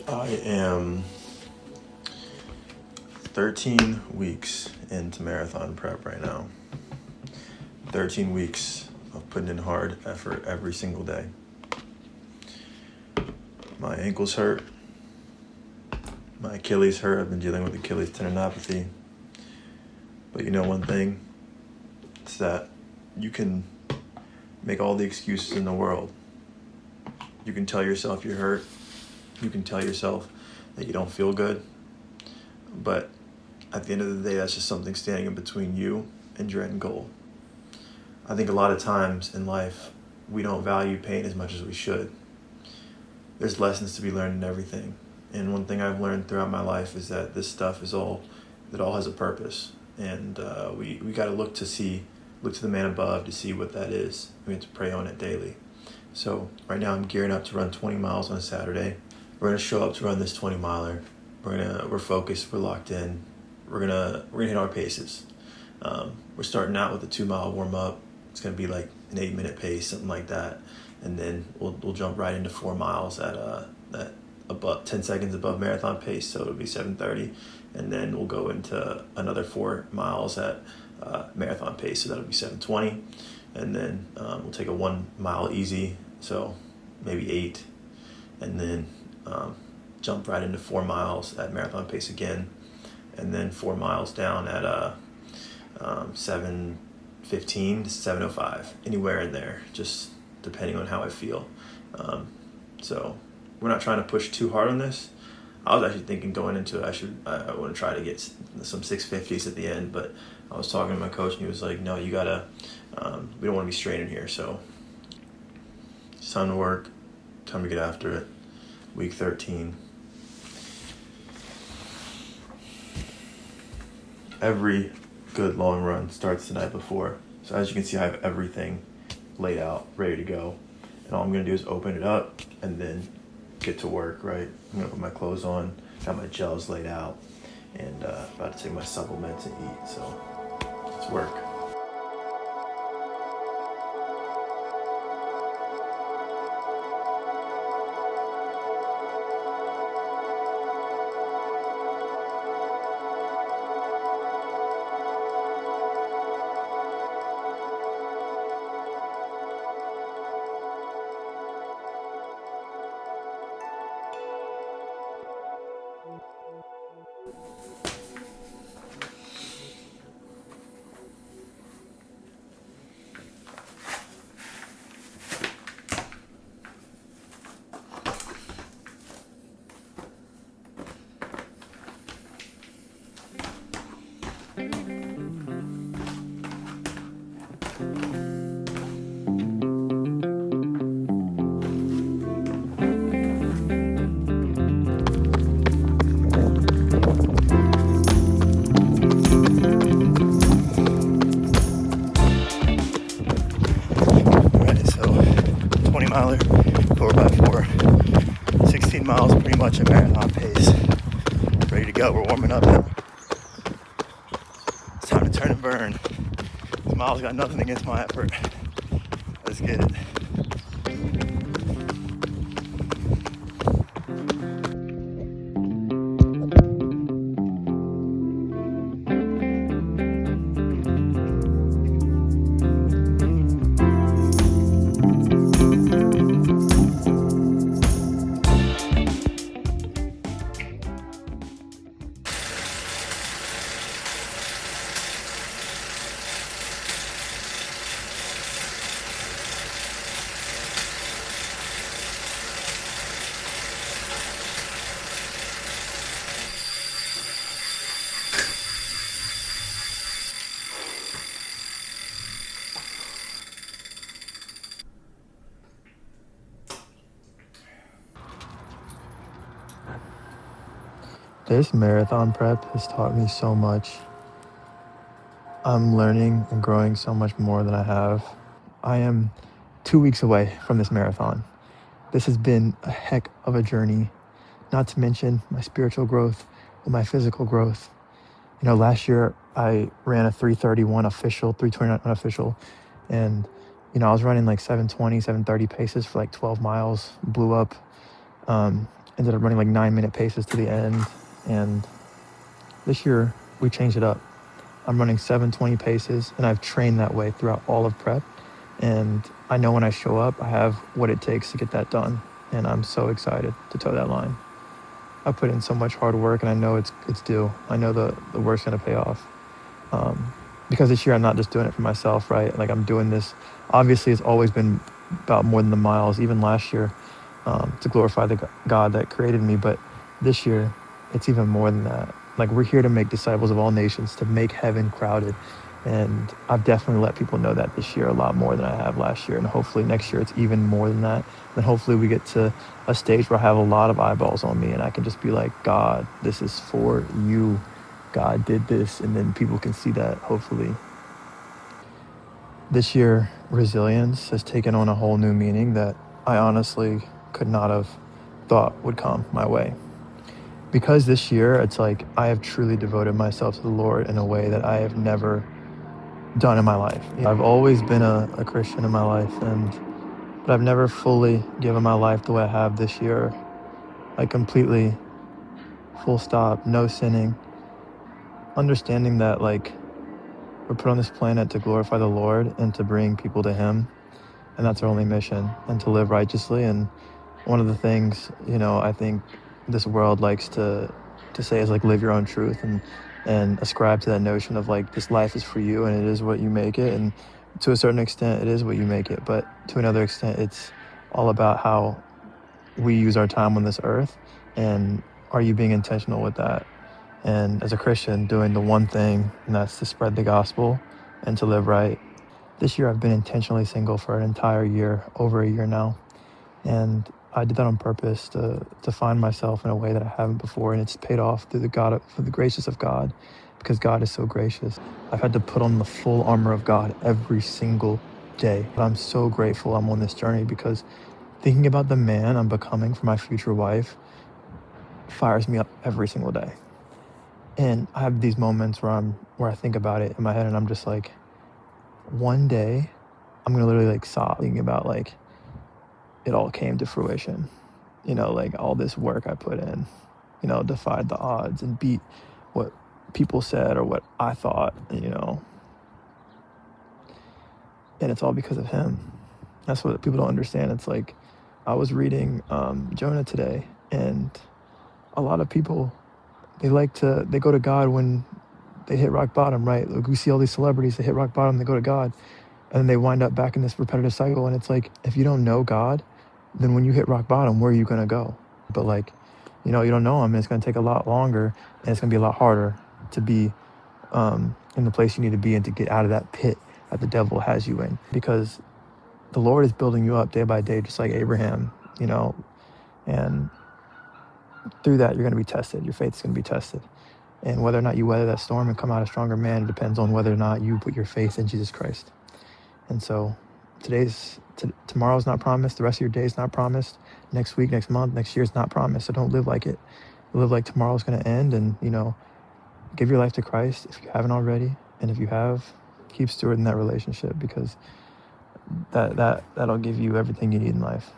I am 13 weeks into marathon prep right now. 13 weeks of putting in hard effort every single day. My ankle's hurt. My Achilles hurt. I've been dealing with Achilles tendinopathy. But you know one thing? It's that you can make all the excuses in the world. You can tell yourself you're hurt. You can tell yourself that you don't feel good. But at the end of the day, that's just something standing in between you and your end goal. I think a lot of times in life, we don't value pain as much as we should. There's lessons to be learned in everything. And one thing I've learned throughout my life is that this stuff it all has a purpose. And we got to look to the man above to see what that is. We have to pray on it daily. So right now I'm gearing up to run 20 miles on a Saturday. We're gonna show up to run this 20 miler. We're focused, we're locked in. We're gonna hit our paces. We're starting out with a 2-mile warm up. It's gonna be like an 8-minute pace, something like that. And then we'll jump right into 4 miles at about 10 seconds above marathon pace, so it'll be 7:30. And then we'll go into another 4 miles at marathon pace, so that'll be 7:20. And then we'll take a 1 mile easy, so maybe 8. And then jump right into 4 miles at marathon pace again. And then 4 miles down at 7:15 to 7:05, anywhere in there, just depending on how I feel. So we're not trying to push too hard on this. I was actually thinking going into it, I want to try to get some 650s at the end, but I was talking to my coach and he was like, no, you gotta, we don't want to be straining here. So it's time to work, time to get after it. Week 13. Every good long run starts the night before. So as you can see, I have everything laid out, ready to go. And all I'm gonna do is open it up and then get to work, right? I'm gonna put my clothes on, got my gels laid out, and about to take my supplements and eat. So let's work. Miler, 4x4, 16 miles, pretty much a marathon pace. Ready to go. We're warming up now. It's time to turn and burn. This mile's got nothing against my effort. Let's get it. This marathon prep has taught me so much. I'm learning and growing so much more than I have. I am 2 weeks away from this marathon. This has been a heck of a journey, not to mention my spiritual growth and my physical growth. You know, last year I ran a 3:31 official, 3:29 unofficial, and I was running like 7:20, 7:30 paces for like 12 miles, blew up. ended up running like 9-minute paces to the end. And this year we changed it up. I'm running 7:20 paces, and I've trained that way throughout all of prep. And I know when I show up, I have what it takes to get that done. And I'm so excited to toe that line. I put in so much hard work, and I know it's due. I know the work's gonna pay off. Because this year I'm not just doing it for myself, right? Like I'm doing this. Obviously, it's always been about more than the miles. Even last year, to glorify the God that created me. But this year, it's even more than that. Like we're here to make disciples of all nations, to make heaven crowded. And I've definitely let people know that this year a lot more than I have last year. And hopefully next year it's even more than that. And hopefully we get to a stage where I have a lot of eyeballs on me and I can just be like, God, this is for you. God did this. And then people can see that, hopefully. This year, resilience has taken on a whole new meaning that I honestly could not have thought would come my way. Because this year, it's like I have truly devoted myself to the Lord in a way that I have never done in my life. I've always been a Christian in my life, but I've never fully given my life the way I have this year. Like completely, full stop, no sinning. Understanding that like we're put on this planet to glorify the Lord and to bring people to Him. And that's our only mission, and to live righteously. And one of the things, I think this world likes to say is like live your own truth and ascribe to that notion of like this life is for you and it is what you make it. And to a certain extent, it is what you make it. But to another extent, it's all about how we use our time on this earth. And are you being intentional with that? And as a Christian, doing the one thing, and that's to spread the gospel and to live right. This year, I've been intentionally single for an entire year, over a year now. And I did that on purpose to find myself in a way that I haven't before. And it's paid off through the gracious of God, because God is so gracious. I've had to put on the full armor of God every single day. But I'm so grateful I'm on this journey, because thinking about the man I'm becoming for my future wife fires me up every single day. And I have these moments where I think about it in my head and I'm just like, one day I'm gonna literally like sob thinking about like it all came to fruition. Like all this work I put in, defied the odds and beat what people said or what I thought, and it's all because of him. That's what people don't understand. It's like I was reading Jonah today, and a lot of people, they go to God when they hit rock bottom, right? Like we see all these celebrities that hit rock bottom, they go to God, and then they wind up back in this repetitive cycle. And it's like, if you don't know God, then when you hit rock bottom, where are you going to go? But like, you don't know him, and it's going to take a lot longer, and it's going to be a lot harder to be in the place you need to be and to get out of that pit that the devil has you in, because the Lord is building you up day by day, just like Abraham, and through that, you're going to be tested. Your faith is going to be tested. And whether or not you weather that storm and come out a stronger man depends on whether or not you put your faith in Jesus Christ. And so tomorrow's not promised. The rest of your day is not promised. Next week, next month, next year is not promised. So don't live like it. Live like tomorrow's going to end, and, give your life to Christ if you haven't already. And if you have, keep stewarding that relationship, because that'll give you everything you need in life.